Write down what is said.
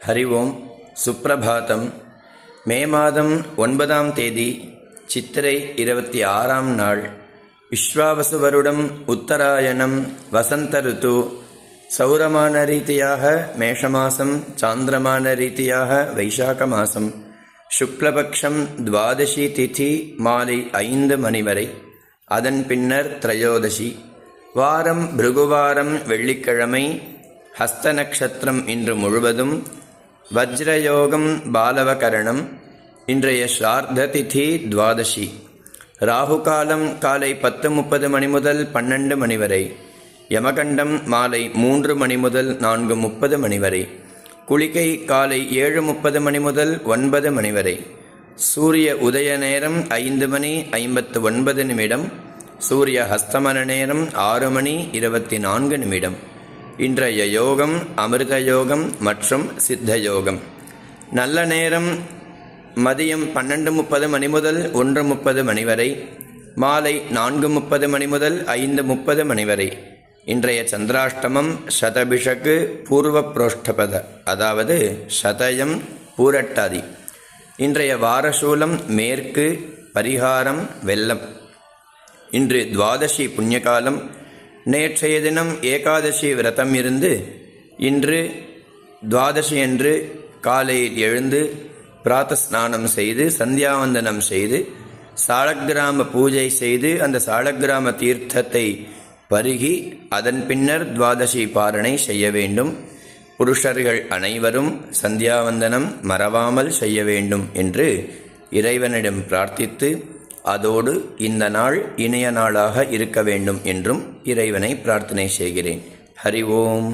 ஹரி ஓம். சுப்ரபாதம். மே மாதம் 9ஆம் தேதி சித்திரை 26ஆம் நாள். விஸ்வாவசு வருடம் உத்தராயணம் வசந்த ருத்து. சௌரமான ரீதியாக மேஷமாசம், சாந்திரமான ரீதியாக வைசாக மாசம். சுக்லபக்ஷம் துவாதசி திதி மாலை 5 மணி வரை. அதன் பின்னர் திரையோதசி. வாரம் பிருகுவாரம் வெள்ளிக்கிழமை. ஹஸ்த நக்ஷத்திரம் இன்று முழுவதும். வஜ்ரயோகம் பாலவகரணம். இன்றைய ஸ்ரார்த்த திதி துவாதசி. ராகுகாலம் காலை 10:30 மணி முதல் 12 மணி வரை. யமகண்டம் மாலை 3 மணி முதல் 4:30 மணி வரை. குளிகை காலை 7:30 மணி முதல் 9 மணி வரை. சூரிய உதய நேரம் 5 மணி 59 நிமிடம். சூரிய ஹஸ்தமன நேரம் 6 மணி 24 நிமிடம். இன்றைய யோகம் அமிர்த யோகம் மற்றும் சித்த யோகம். நல்ல நேரம் மதியம் 12:30 மணி முதல் 1:30 மணி வரை. மாலை 4:30 மணி முதல் 5:30 மணி வரை. இன்றைய சந்திராஷ்டமம் சதபிஷக்கு பூர்வ புரோஷ்டபத, அதாவது சதயம் பூரட்டாதி. இன்றைய வாரசூலம் மேற்கு, பரிகாரம் வெள்ளம். இன்று துவாதசி புண்ணியகாலம். நேற்றைய தினம் ஏகாதசி விரதம் இருந்து இன்று துவாதசி அன்று காலையில் எழுந்து பிராத்தஸ்நானம் செய்து சந்தியாவந்தனம் செய்து சாலக்கிராம பூஜை செய்து அந்த சாலக்கிராம தீர்த்தத்தை பருகி அதன் பின்னர் துவாதசி பாரணை செய்ய வேண்டும். புருஷர்கள் அனைவரும் சந்தியாவந்தனம் மறவாமல் செய்ய வேண்டும் என்று இறைவனிடம் பிரார்த்தித்து, அதோடு இந்த நாள் இனிய நாளாக இருக்க வேண்டும் என்றும் இறைவனை பிரார்த்தனை செய்கிறேன். ஹரி ஓம்.